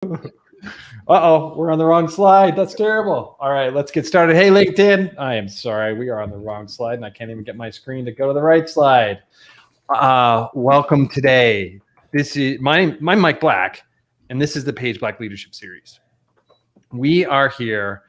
Uh-oh, we're on the wrong slide. That's terrible. All right, let's get started. Hey, LinkedIn. I am sorry. We are on the wrong slide, and I can't even get my screen to go to the right slide. Welcome today. This is I'm Mike Black, and this is the Page Black Leadership Series. We are here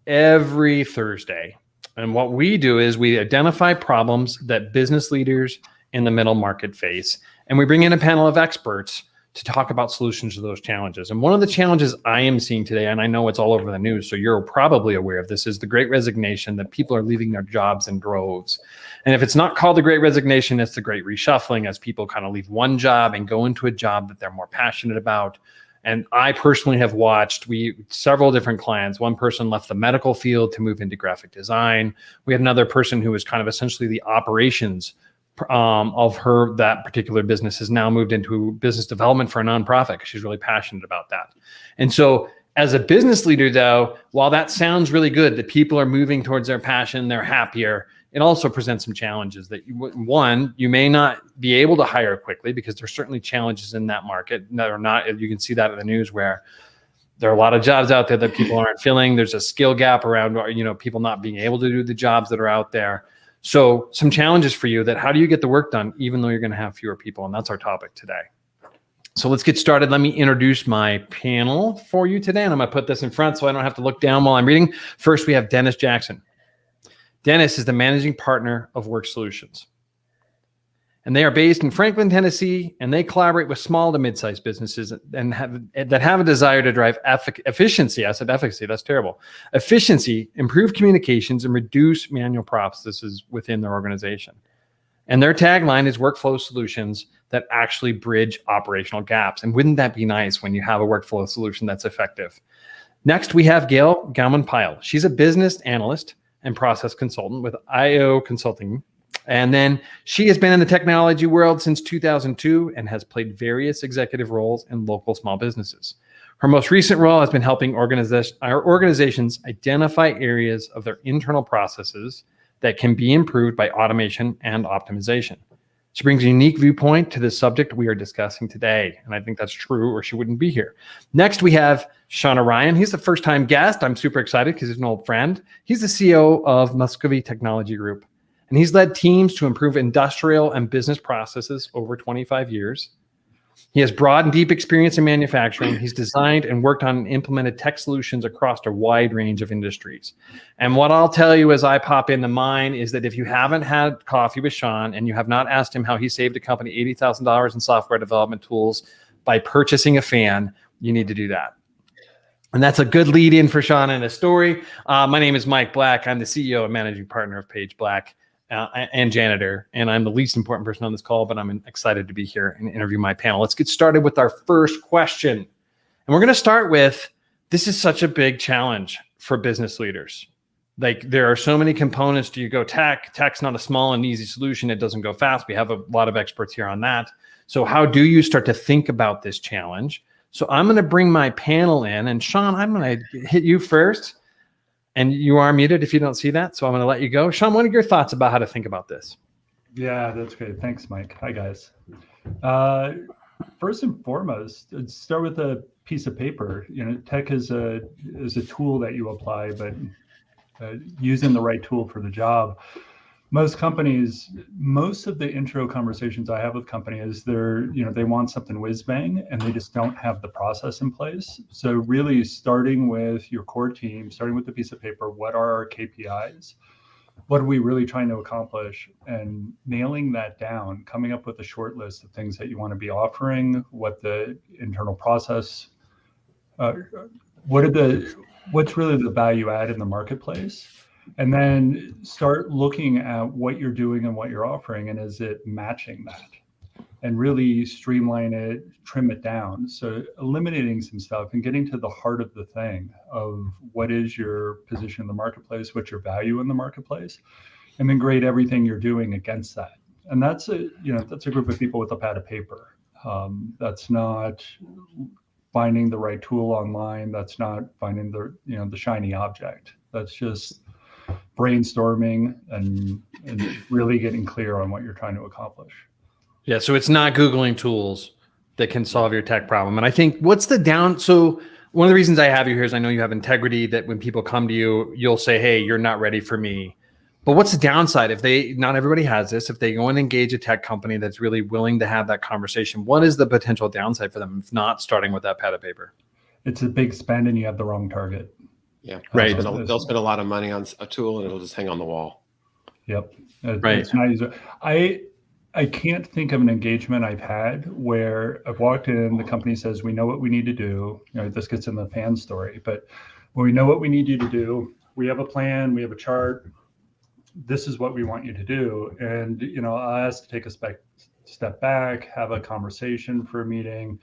every Thursday, and what we do is we identify problems that business leaders in the middle market face, and we bring in a panel of experts to talk about solutions to those challenges. And one of the challenges I am seeing today, and I know it's all over the news, so you're probably aware of this, is the Great Resignation, that people are leaving their jobs in droves. And if it's not called the Great Resignation, it's the Great Reshuffling, as people kind of leave one job and go into a job that they're more passionate about. And I personally have watched several different clients. One person left the medical field to move into graphic design. We had another person who was kind of essentially the operations of that particular business, has now moved into business development for a nonprofit because she's really passionate about that. And so as a business leader, though, while that sounds really good, that people are moving towards their passion, they're happier, it also presents some challenges that you may not be able to hire quickly, because there's certainly challenges in that market that are not, you can see that in the news, where there are a lot of jobs out there that people aren't filling. There's a skill gap around, people not being able to do the jobs that are out there. So some challenges for you, that how do you get the work done even though you're going to have fewer people? And that's our topic today. So let's get started. Let me introduce my panel for you today. And I'm going to put this in front so I don't have to look down while I'm reading. First, we have Dennis Jackson. Dennis is the managing partner of Work Solutions. And they are based in Franklin, Tennessee, and they collaborate with small to mid-sized businesses that have a desire to drive efficiency. I said efficacy, that's terrible. Efficiency, improve communications, and reduce manual processes within their organization. And their tagline is workflow solutions that actually bridge operational gaps. And wouldn't that be nice when you have a workflow solution that's effective? Next, we have Gail Gauman-Pyle. She's a business analyst and process consultant with IO Consulting. And then she has been in the technology world since 2002 and has played various executive roles in local small businesses. Her most recent role has been helping organizations identify areas of their internal processes that can be improved by automation and optimization. She brings a unique viewpoint to the subject we are discussing today, and I think that's true, or she wouldn't be here. Next, we have Sean Orion. He's a first-time guest. I'm super excited because he's an old friend. He's the CEO of Muscovy Technology Group. And he's led teams to improve industrial and business processes over 25 years. He has broad and deep experience in manufacturing. He's designed and worked on and implemented tech solutions across a wide range of industries. And what I'll tell you as I pop into mine is that if you haven't had coffee with Sean and you have not asked him how he saved a company $80,000 in software development tools by purchasing a fan, you need to do that. And that's a good lead in for Sean and his story. My name is Mike Black. I'm the CEO and managing partner of Page Black. And janitor, and I'm the least important person on this call, but I'm excited to be here and interview my panel. Let's get started with our first question. And we're going to start with, this is such a big challenge for business leaders. Like, there are so many components. Do you go tech? Tech's not a small and easy solution. It doesn't go fast. We have a lot of experts here on that. So how do you start to think about this challenge? So I'm going to bring my panel in, and Sean, I'm going to hit you first. And you are muted if you don't see that, so I'm going to let you go. Sean, what are your thoughts about how to think about this? Yeah, that's great. Thanks, Mike. Hi, guys. First and foremost, start with a piece of paper. Tech is a tool that you apply, but using the right tool for the job. Most of the intro conversations I have with companies, they want something whiz bang and they just don't have the process in place. So really starting with your core team, starting with the piece of paper, what are our KPIs? What are we really trying to accomplish? And nailing that down, coming up with a short list of things that you want to be offering, what the internal process, what's really the value add in the marketplace? And then start looking at what you're doing and what you're offering, and is it matching that? And really streamline it, trim it down. So eliminating some stuff and getting to the heart of the thing of what is your position in the marketplace, what's your value in the marketplace, and then grade everything you're doing against that. And that's a group of people with a pad of paper. That's not finding the right tool online. That's not finding the shiny object. That's just brainstorming and really getting clear on what you're trying to accomplish. Yeah, so it's not Googling tools. that can solve your tech problem. And I think so one of the reasons I have you here is I know you have integrity, that when people come to you, you'll say, hey, you're not ready for me. But what's the downside if not everybody has this, if they go and engage a tech company that's really willing to have that conversation, what is the potential downside for them if not starting with that pad of paper? It's a big spend and you have the wrong target. Yeah. Right. They'll spend a lot of money on a tool and it'll just hang on the wall. Yep. Right. It's not easy. I can't think of an engagement I've had where I've walked in, the company says, we know what we need to do. This gets in the fan story, but when we know what we need you to do, we have a plan, we have a chart. This is what we want you to do. And, I ask to take a step back, have a conversation for a meeting.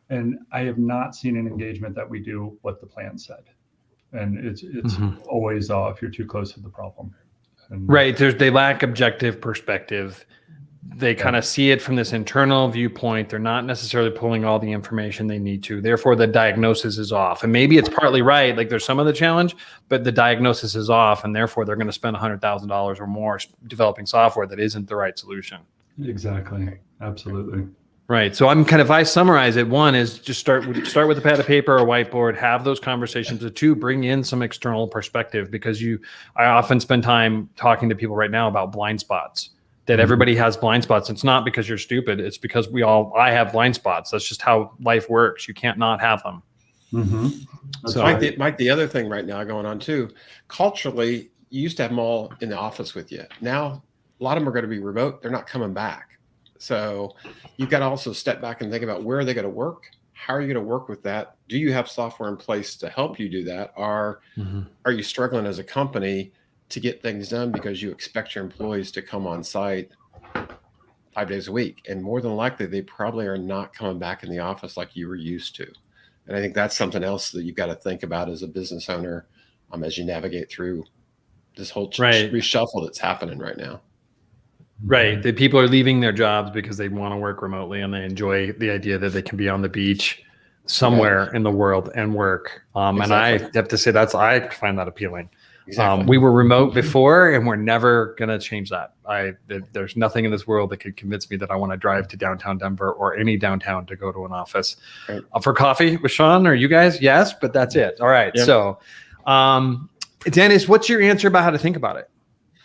And I have not seen an engagement that we do what the plan said. And it's always off. You're too close to the problem. Right. They lack objective perspective. They kind of see it from this internal viewpoint. They're not necessarily pulling all the information they need to. Therefore, the diagnosis is off. And maybe it's partly right. Like there's some of the challenge, but the diagnosis is off. And therefore, they're going to spend $100,000 or more developing software that isn't the right solution. Exactly. Absolutely. Right. So if I summarize it, one is just start with a pad of paper or whiteboard, have those conversations. And two, bring in some external perspective, because I often spend time talking to people right now about blind spots, that everybody has blind spots. It's not because you're stupid. It's because I have blind spots. That's just how life works. You can't not have them. Mm-hmm. So Mike, the other thing right now going on too, culturally, you used to have them all in the office with you. Now, a lot of them are going to be remote. They're not coming back. So you've got to also step back and think about where are they going to work? How are you going to work with that? Do you have software in place to help you do that? Are you struggling as a company to get things done because you expect your employees to come on site 5 days a week? And more than likely, they probably are not coming back in the office like you were used to. And I think that's something else that you've got to think about as a business owner as you navigate through this whole reshuffle that's happening right now. Right. The people are leaving their jobs because they want to work remotely and they enjoy the idea that they can be on the beach somewhere in the world and work. Exactly. And I have to say I find that appealing. Exactly. We were remote before and we're never going to change that. There's nothing in this world that could convince me that I want to drive to downtown Denver or any downtown to go to an office. Right. For coffee with Sean or you guys. Yes, but that's it. All right. Yep. So, Dennis, what's your answer about how to think about it?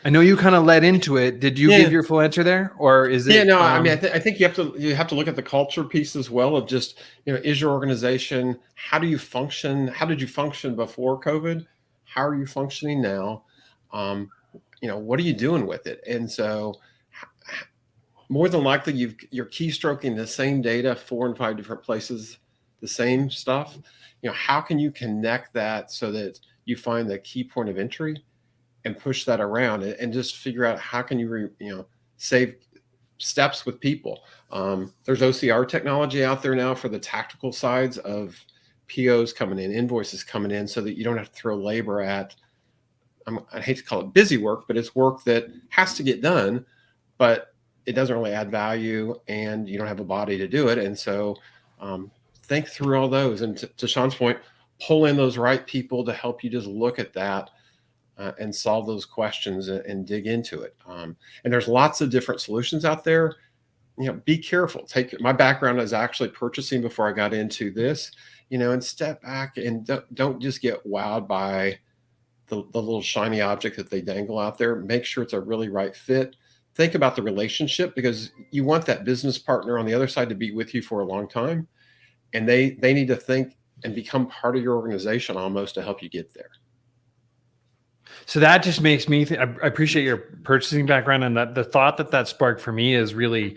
I know you kind of led into it. Did you give your full answer there, or is it? Yeah, no. I mean, I think you have to look at the culture piece as well. Of just is your organization? How do you function? How did you function before COVID? How are you functioning now? What are you doing with it? And so, more than likely, you're keystroking the same data 4 and 5 different places, the same stuff. How can you connect that so that you find the key point of entry and push that around and just figure out how can you save steps with people. There's OCR technology out there now for the tactical sides of POs coming in, invoices coming in, so that you don't have to throw labor at, I hate to call it busy work, but it's work that has to get done, but it doesn't really add value and you don't have a body to do it. And so think through all those. And to Sean's point, pull in those right people to help you just look at that and solve those questions and dig into it. And there's lots of different solutions out there. Be careful. My background is actually purchasing before I got into this, and step back and don't just get wowed by the little shiny object that they dangle out there. Make sure it's a really right fit. Think about the relationship, because you want that business partner on the other side to be with you for a long time. And they need to think and become part of your organization almost to help you get there. So that just makes me I appreciate your purchasing background, and that the thought that sparked for me is really,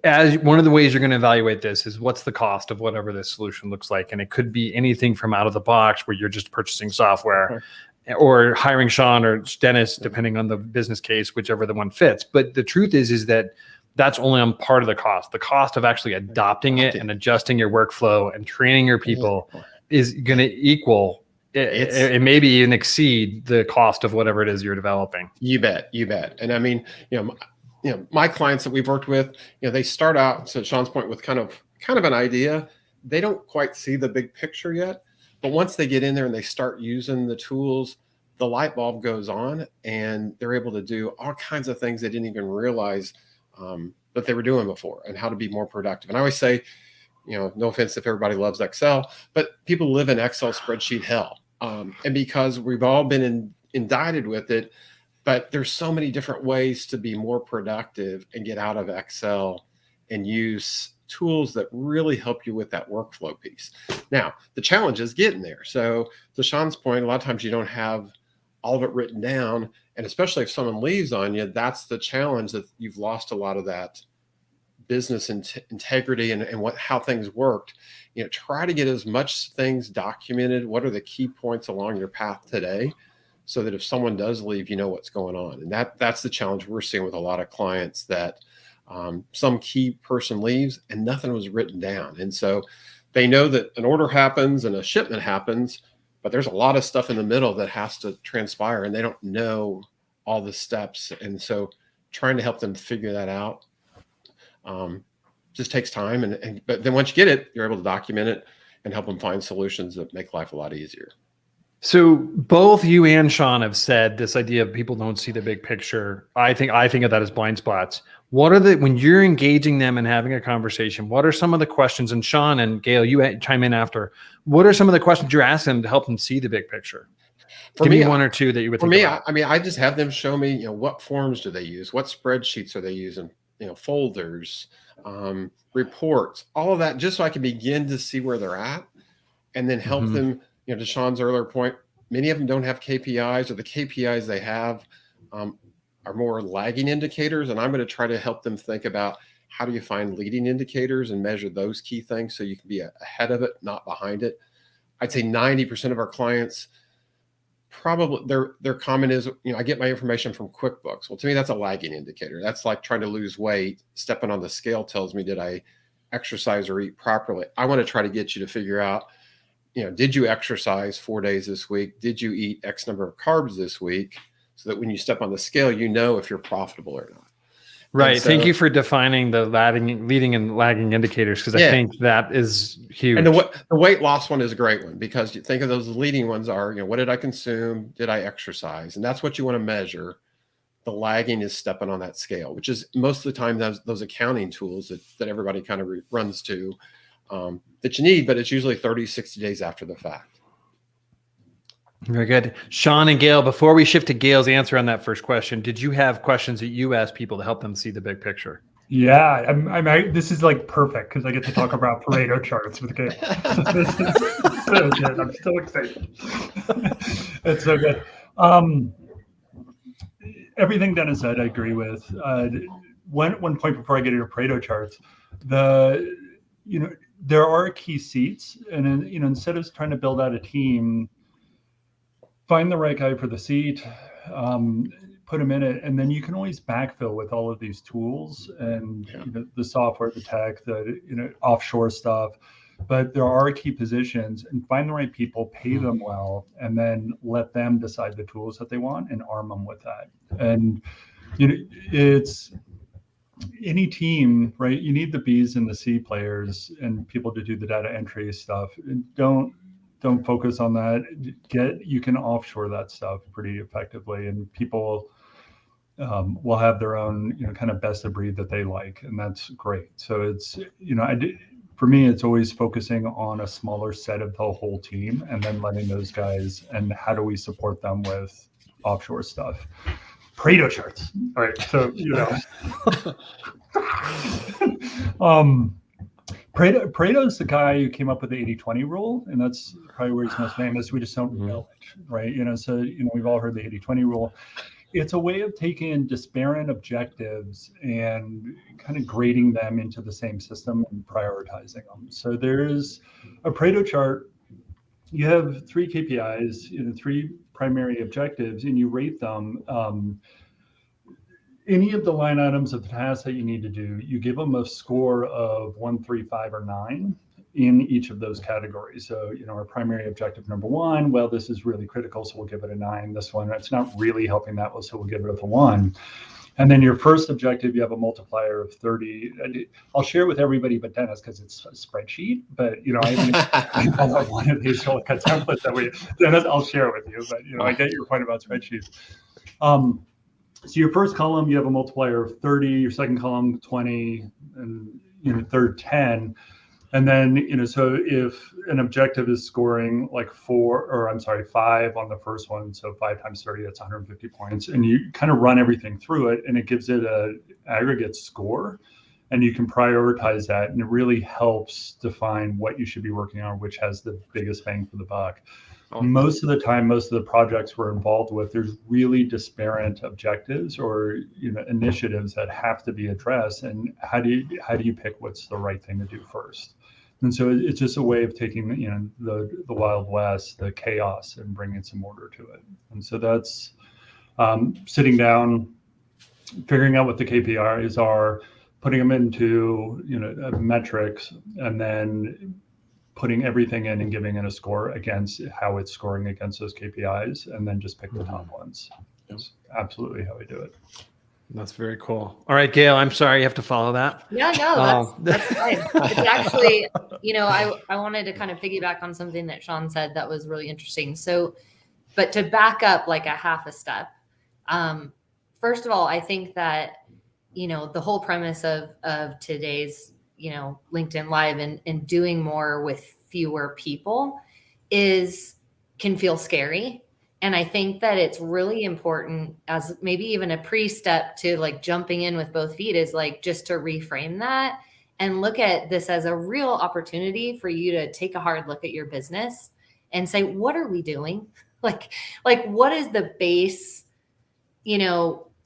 as one of the ways you're going to evaluate this is what's the cost of whatever this solution looks like. And it could be anything from out of the box where you're just purchasing software or hiring Sean or Dennis, depending on the business case, whichever the one fits. But the truth is that that's only on part of the cost. The cost of actually adopting it and adjusting your workflow and training your people is going to equal it maybe even exceed the cost of whatever it is you're developing. You bet. And I mean, my clients that we've worked with, they start out, to Sean's point, with kind of an idea. They don't quite see the big picture yet, but once they get in there and they start using the tools, the light bulb goes on and they're able to do all kinds of things they didn't even realize that they were doing before, and how to be more productive. And I always say, no offense if everybody loves Excel, but people live in Excel spreadsheet hell. And because we've all been indicted with it, but there's so many different ways to be more productive and get out of Excel and use tools that really help you with that workflow piece. Now, the challenge is getting there. So to Sean's point, a lot of times you don't have all of it written down. And especially if someone leaves on you, that's the challenge, that you've lost a lot of that business integrity and how things worked. Try to get as much things documented. What are the key points along your path today, so that if someone does leave, you know what's going on. And that's the challenge we're seeing with a lot of clients, that some key person leaves and nothing was written down. And so they know that an order happens and a shipment happens, but there's a lot of stuff in the middle that has to transpire, and they don't know all the steps. And so trying to help them figure that out just takes time. But then once you get it, you're able to document it and help them find solutions that make life a lot easier. So both you and Sean have said this idea of people don't see the big picture. I think of that as blind spots. When you're engaging them and having a conversation, what are some of the questions? And Sean and Gail, you chime in after. What are some of the questions you're asking them to help them see the big picture? Give me one or two that you would think about. I just have them show me, what forms do they use? What spreadsheets are they using? Folders, reports, all of that, just so I can begin to see where they're at, and then help them. To Sean's earlier point, many of them don't have KPIs, or the KPIs they have are more lagging indicators. And I'm going to try to help them think about, how do you find leading indicators and measure those key things so you can be ahead of it, not behind it. I'd say 90% of our clients, probably their comment is, I get my information from QuickBooks. Well, to me, that's a lagging indicator. That's like trying to lose weight. Stepping on the scale tells me, did I exercise or eat properly? I want to try to get you to figure out, did you exercise 4 days this week? Did you eat X number of carbs this week? So that when you step on the scale, if you're profitable or not. Right. So, thank you for defining the leading and lagging indicators, because I think that is huge. And the weight loss one is a great one, because you think of those leading ones are, what did I consume? Did I exercise? And that's what you want to measure. The lagging is stepping on that scale, which is most of the time those accounting tools that everybody kind of runs to that you need, but it's usually 30, 60 days after the fact. Very good. Sean and Gail, before we shift to Gail's answer on that first question, did you have questions that you asked people to help them see the big picture? Yeah, this is like perfect, because I get to talk about Pareto charts with Gail. This is so good. I'm so excited. It's so good. Everything Dennis said, I agree with. One point before I get into Pareto charts, there are key seats, and instead of trying to build out a team, find the right guy for the seat, put him in it, and then you can always backfill with all of these tools and the software, the tech, the offshore stuff. But there are key positions, and find the right people, pay them well, and then let them decide the tools that they want and arm them with that. And it's any team, right? You need the B's and the C players and people to do the data entry stuff. And don't focus on that. You can offshore that stuff pretty effectively, and people will have their own, kind of best of breed that they like, and that's great. So it's, for me, it's always focusing on a smaller set of the whole team, and then letting those guys, and how do we support them with offshore stuff. Pareto charts. All right, so Pareto is the guy who came up with the 80-20 rule, and that's probably where he's most famous. We just don't know it, right? So we've all heard the 80-20 rule. It's a way of taking disparate objectives and kind of grading them into the same system and prioritizing them. So there's a Pareto chart. You have 3 KPIs, 3 primary objectives, and you rate them. Any of the line items of the tasks that you need to do, you give them a score of 1, 3, 5, or 9 in each of those categories. So, our primary objective number 1, well, this is really critical, so we'll give it a 9. This one, it's not really helping that well, so we'll give it a 1. And then your first objective, you have a multiplier of 30. I'll share with everybody but Dennis, because it's a spreadsheet. But I have one of these shortcut templates that Dennis, I'll share with you. But I get your point about spreadsheets. So your first column, you have a multiplier of 30. Your second column, 20, and third, 10. And then, so if an objective is scoring like 5 on the first one, so 5 times 30, that's 150 points. And you kind of run everything through it and it gives it an aggregate score. And you can prioritize that. And it really helps define what you should be working on, which has the biggest bang for the buck. Most of the time, most of the projects we're involved with, there's really disparate objectives or initiatives that have to be addressed. And how do you pick what's the right thing to do first? And so it's just a way of taking the Wild West, the chaos, and bringing some order to it. And so that's sitting down, figuring out what the KPIs are, putting them into metrics, and then putting everything in and giving it a score against how it's scoring against those KPIs, and then just pick the top ones. That's absolutely how we do it. That's very cool. All right, Gail, I'm sorry you have to follow that. Yeah, no, that's fine. It's actually, I wanted to kind of piggyback on something that Sean said that was really interesting. So, but to back up like a half a step, first of all, I think that, the whole premise of today's, LinkedIn Live and doing more with fewer people can feel scary. And I think that it's really important as maybe even a pre-step to like jumping in with both feet is like just to reframe that and look at this as a real opportunity for you to take a hard look at your business and say, what are we doing? Like what is the base,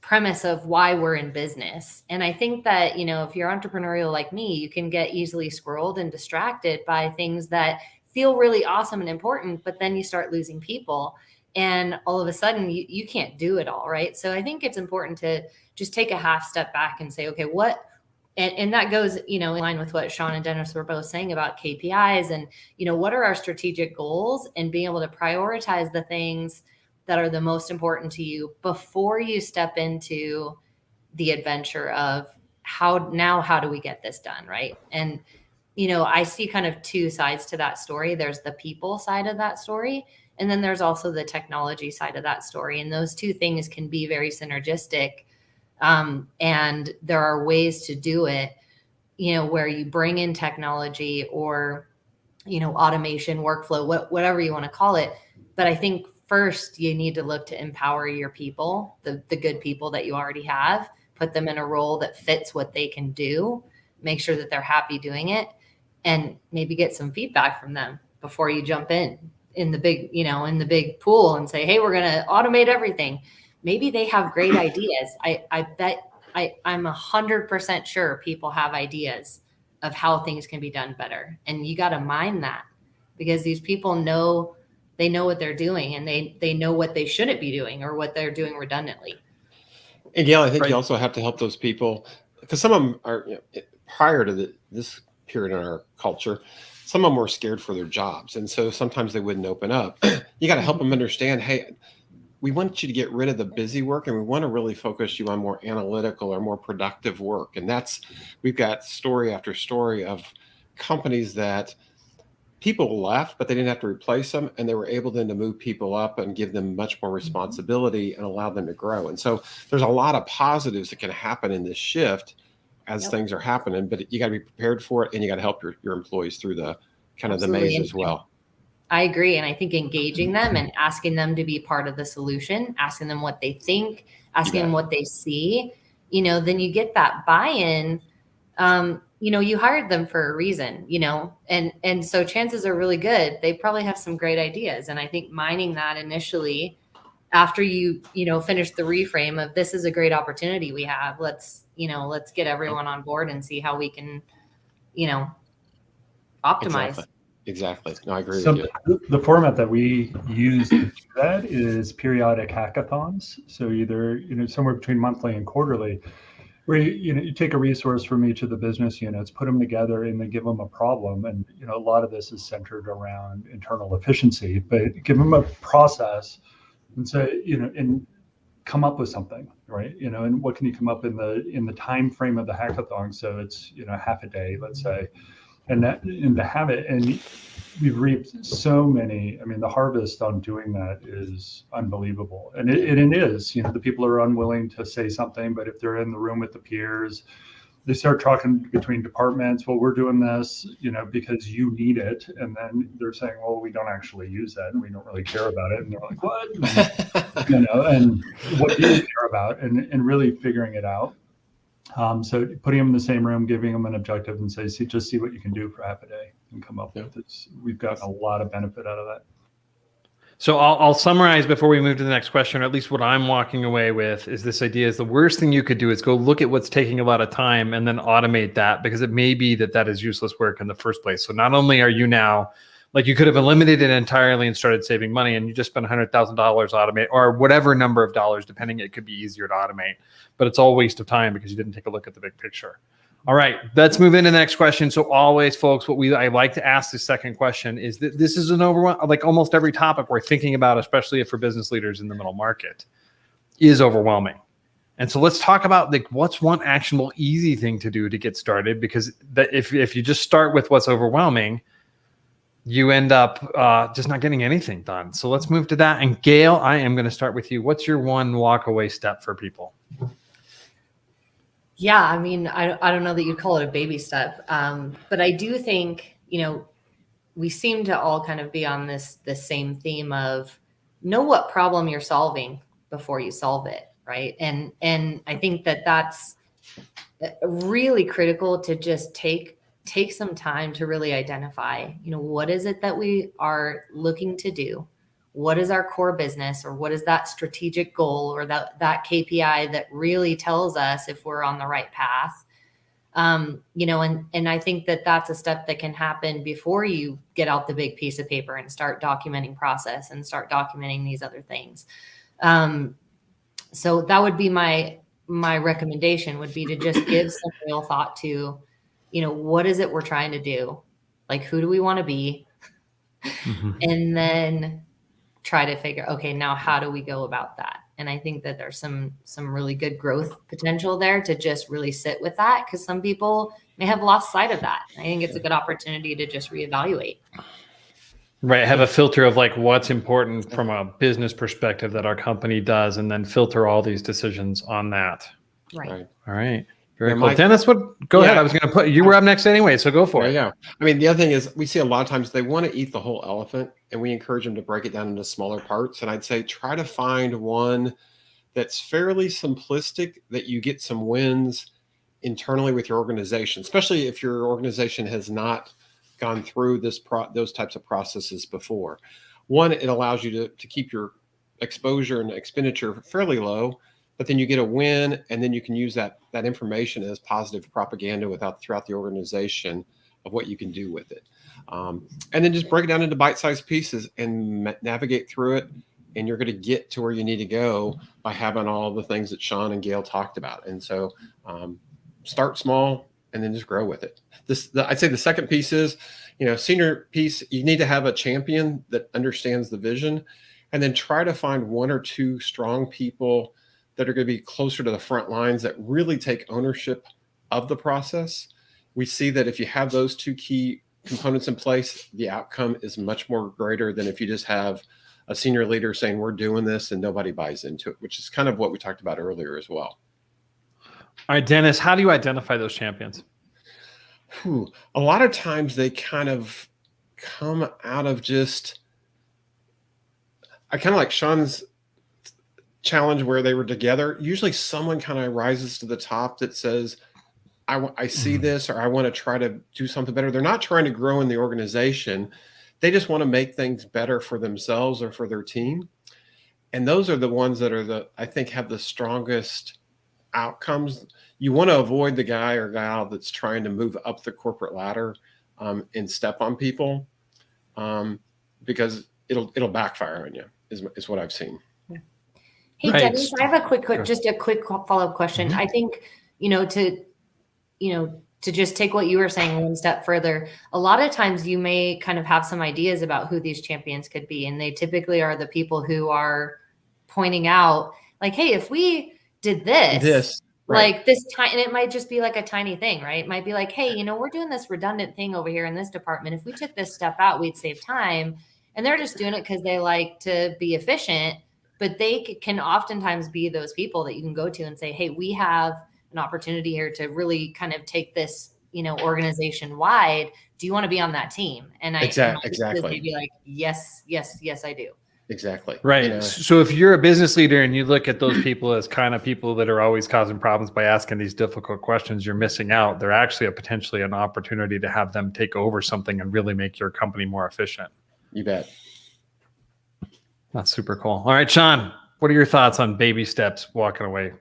premise of why we're in business? And I think that, if you're entrepreneurial like me, you can get easily squirreled and distracted by things that feel really awesome and important, but then you start losing people. And all of a sudden you can't do it all, right? So I think it's important to just take a half step back and say, okay, and that goes, in line with what Sean and Dennis were both saying about KPIs and, what are our strategic goals and being able to prioritize the things that are the most important to you before you step into the adventure of how do we get this done, right? And, I see kind of two sides to that story. There's the people side of that story, and then there's also the technology side of that story. And those two things can be very synergistic. And there are ways to do it, where you bring in technology or, automation, workflow, whatever you want to call it. But I think first you need to look to empower your people, the good people that you already have, put them in a role that fits what they can do, make sure that they're happy doing it, and maybe get some feedback from them before you jump in the big pool and say, hey, we're going to automate everything. Maybe they have great ideas. I bet I'm 100% sure people have ideas of how things can be done better. And you got to mind that, because these people know what they're doing, and they know what they shouldn't be doing or what they're doing redundantly. And Gail, I think you also have to help those people, because some of them are, prior to this period in our culture, some of them were scared for their jobs. And so sometimes they wouldn't open up. You got to help them understand, hey, we want you to get rid of the busy work, and we want to really focus you on more analytical or more productive work. And we've got story after story of companies that people left, but they didn't have to replace them. And they were able then to move people up and give them much more responsibility and allow them to grow. And so there's a lot of positives that can happen in this shift as things are happening, but you got to be prepared for it, and you got to help your employees through the kind of the maze as well. I agree. And I think engaging them and asking them to be part of the solution, asking them what they think, asking them what they see, then you get that buy-in. You hired them for a reason, and so chances are really good they probably have some great ideas. And I think mining that initially after you finish the reframe of this is a great opportunity we have, let's get everyone on board and see how we can, optimize. Exactly. No, I agree with you. The format that we use to do that is periodic hackathons. So either, somewhere between monthly and quarterly, where you take a resource from each of the business units, put them together, and then give them a problem. And, a lot of this is centered around internal efficiency, but give them a process and say, and come up with something, right? And what can you come up in the time frame of the hackathon? So it's, half a day, let's say, and to have it. And we've reaped so many, the harvest on doing that is unbelievable. And it is, the people are unwilling to say something, but if they're in the room with the peers, they start talking between departments. Well, we're doing this, because you need it. And then they're saying, well, we don't actually use that and we don't really care about it. And they're like, what? And what do you care about? And really figuring it out. So putting them in the same room, giving them an objective and say, just see what you can do for half a day and come up with it. We've gotten a lot of benefit out of that. So I'll summarize before we move to the next question, or at least what I'm walking away with is this idea is the worst thing you could do is go look at what's taking a lot of time and then automate that, because it may be that is useless work in the first place. So not only are you now, like, you could have eliminated it entirely and started saving money and you just spent $100,000 automate, or whatever number of dollars, depending, it could be easier to automate, but it's all a waste of time because you didn't take a look at the big picture. All right, let's move into the next question. So always, folks, I like to ask the second question is that this is an like almost every topic we're thinking about, especially for business leaders in the middle market, is overwhelming. And so let's talk about, like, what's one actionable, easy thing to do to get started, because if you just start with what's overwhelming, you end up just not getting anything done. So let's move to that. And Gail, I am going to start with you. What's your one walk away step for people? Yeah, I mean, I don't know that you'd call it a baby step, but I do think, we seem to all kind of be on this same theme of know what problem you're solving before you solve it, right? And I think that's really critical to just take some time to really identify, what is it that we are looking to do? What is our core business, or what is that strategic goal, or that KPI that really tells us if we're on the right path? And I think that's a step that can happen before you get out the big piece of paper and start documenting process and start documenting these other things. So that would be my recommendation, would be to just give some real thought to, what is it we're trying to do? Like, who do we want to be? Mm-hmm. And then try to figure, okay, now how do we go about that? And I think that there's some really good growth potential there to just really sit with that, because some people may have lost sight of that. I think it's a good opportunity to just reevaluate. Right. Have a filter of, like, what's important from a business perspective that our company does, and then filter all these decisions on that. Right. All right. Very cool. Dennis, go ahead. I was going to put, you were up next anyway, so go for it. Yeah. I mean, the other thing is we see a lot of times they want to eat the whole elephant, and we encourage them to break it down into smaller parts. And I'd say try to find one that's fairly simplistic, that you get some wins internally with your organization, especially if your organization has not gone through those types of processes before. One, it allows you to keep your exposure and expenditure fairly low, but then you get a win, and then you can use that information as positive propaganda throughout the organization of what you can do with it. And then just break it down into bite-sized pieces and navigate through it. And you're going to get to where you need to go by having all the things that Sean and Gail talked about. And so start small and then just grow with it. I'd say the second piece is, senior piece, you need to have a champion that understands the vision, and then try to find one or two strong people that are going to be closer to the front lines that really take ownership of the process. We see that if you have those two key components in place, the outcome is much more greater than if you just have a senior leader saying we're doing this and nobody buys into it, which is kind of what we talked about earlier as well. All right, Dennis, how do you identify those champions? A lot of times they kind of come out of I kind of like Sean's challenge where they were together. Usually someone kind of rises to the top that says, I see this, or I want to try to do something better. They're not trying to grow in the organization. They just want to make things better for themselves or for their team. And those are the ones that I think have the strongest outcomes. You want to avoid the guy or gal that's trying to move up the corporate ladder and step on people, because it'll backfire on you is what I've seen. Hey, right. Dennis, I have a quick follow-up question. Mm-hmm. I think, to just take what you were saying one step further, a lot of times you may kind of have some ideas about who these champions could be. And they typically are the people who are pointing out, like, hey, if we did this right. Like this time, and it might just be like a tiny thing, right? It might be like, hey, we're doing this redundant thing over here in this department. If we took this step out, we'd save time. And they're just doing it because they like to be efficient. But they can oftentimes be those people that you can go to and say, hey, we have an opportunity here to really kind of take this, organization wide. Do you want to be on that team? And Exactly. Maybe like, yes, I do. Exactly. Right. So if you're a business leader and you look at those people as kind of people that are always causing problems by asking these difficult questions, you're missing out. They're actually potentially an opportunity to have them take over something and really make your company more efficient. You bet. That's super cool. All right, Sean, what are your thoughts on baby steps walking away?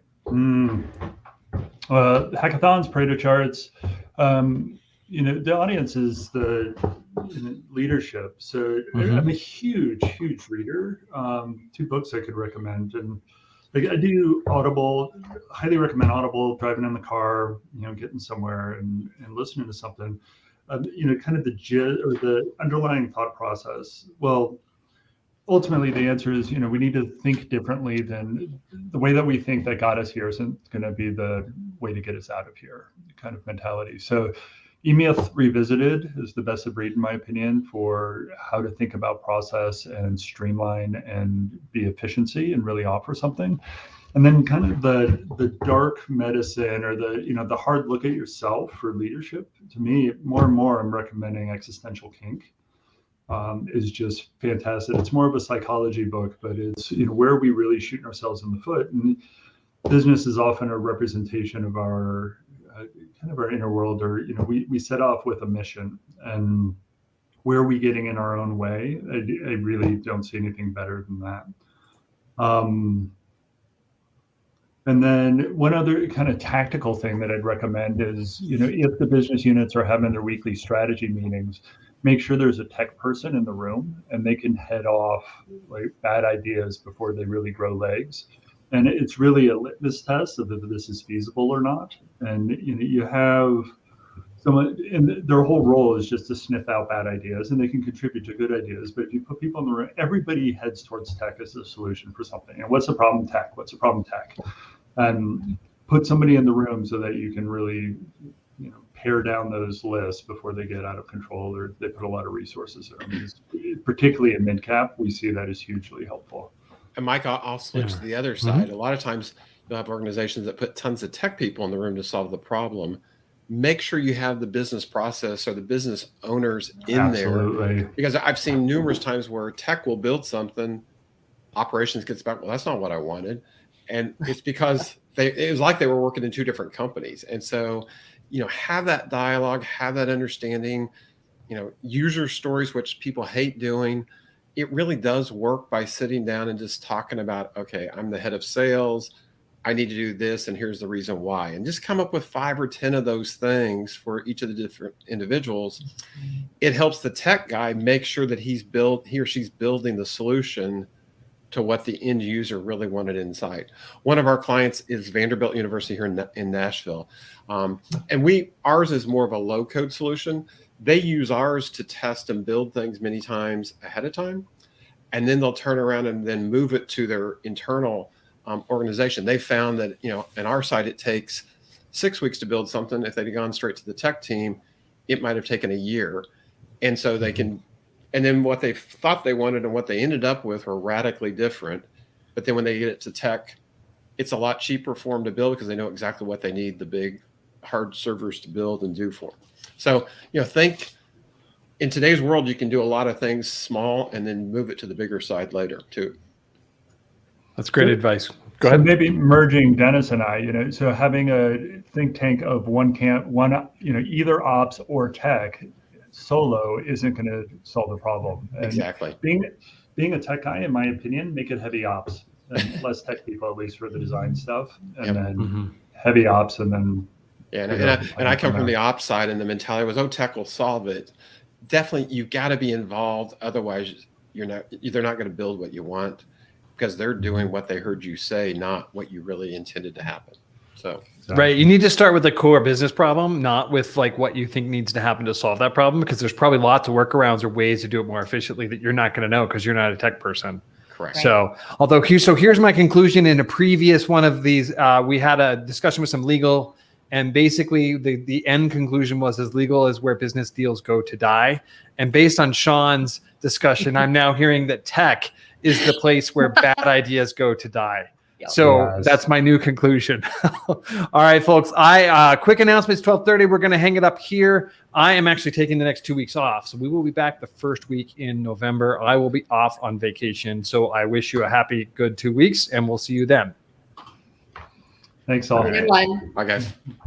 Hackathons, Pareto charts. The audience is the leadership. So I'm a huge reader. 2 books I could recommend, and I do Audible. Highly recommend Audible. Driving in the car, getting somewhere and listening to something. Kind of the underlying thought process. Well, ultimately the answer is, we need to think differently than the way that we think that got us here isn't going to be the way to get us out of here, kind of mentality. So E-Myth Revisited is the best of breed, in my opinion, for how to think about process and streamline and be efficiency and really offer something. And then kind of the dark medicine or the hard look at yourself for leadership. To me, more and more, I'm recommending Existential Kink. Is just fantastic. It's more of a psychology book, but it's where are we really shooting ourselves in the foot? And business is often a representation of our kind of our inner world, or we set off with a mission, and where are we getting in our own way? I really don't see anything better than that. And then one other kind of tactical thing that I'd recommend is, if the business units are having their weekly strategy meetings, make sure there's a tech person in the room and they can head off like bad ideas before they really grow legs. And it's really a litmus test of if this is feasible or not. And you have someone, and their whole role is just to sniff out bad ideas, and they can contribute to good ideas. But if you put people in the room, everybody heads towards tech as a solution for something. And what's the problem? Tech. What's the problem? Tech. And put somebody in the room so that you can really pare down those lists before they get out of control, or they put a lot of resources in them. Particularly in mid-cap, we see that as hugely helpful. And Mike, I'll switch to the other side. A lot of times you'll have organizations that put tons of tech people in the room to solve the problem. Make sure you have the business process or the business owners in there. Because I've seen numerous times where tech will build something, operations gets back, well, that's not what I wanted. And it's because it was like they were working in 2 different companies. And so, have that dialogue, have that understanding, user stories, which people hate doing. It really does work by sitting down and just talking about, okay, I'm the head of sales. I need to do this, and here's the reason why. And just come up with 5 or 10 of those things for each of the different individuals. It helps the tech guy make sure that he or she's building the solution to what the end user really wanted inside. One of our clients is Vanderbilt University here in Nashville. And ours is more of a low code solution. They use ours to test and build things many times ahead of time. And then they'll turn around and then move it to their internal organization. They found that, on our side, it takes 6 weeks to build something. If they'd gone straight to the tech team, it might have taken a year. And so they can, and then what they thought they wanted and what they ended up with were radically different. But then when they get it to tech, it's a lot cheaper for them to build because they know exactly what they need the big hard servers to build and do for them. So, think in today's world, you can do a lot of things small and then move it to the bigger side later too. That's great advice. Go ahead. So maybe merging Dennis and I, so having a think tank of either ops or tech solo isn't going to solve the problem. And exactly. Being a tech guy, in my opinion, make it heavy ops and less tech people, at least for the design stuff, and then heavy ops, and then. Yeah, and I come from the ops side, and the mentality was, tech will solve it. Definitely, you've got to be involved. Otherwise, they're not going to build what you want, because they're doing what they heard you say, not what you really intended to happen. So right, you need to start with the core business problem, not with like what you think needs to happen to solve that problem, because there's probably lots of workarounds or ways to do it more efficiently that you're not going to know because you're not a tech person. Correct. So, here's my conclusion. In a previous one of these, we had a discussion with some legal. And basically, the end conclusion was as legal as where business deals go to die. And based on Sean's discussion, I'm now hearing that tech is the place where bad ideas go to die. Yep. So Yes. that's my new conclusion. All right, folks. Quick announcements. 12:30. We're going to hang it up here. I am actually taking the next 2 weeks off, so we will be back the first week in November. I will be off on vacation, so I wish you a happy, good 2 weeks, and we'll see you then. Thanks all. Good one. Bye, guys.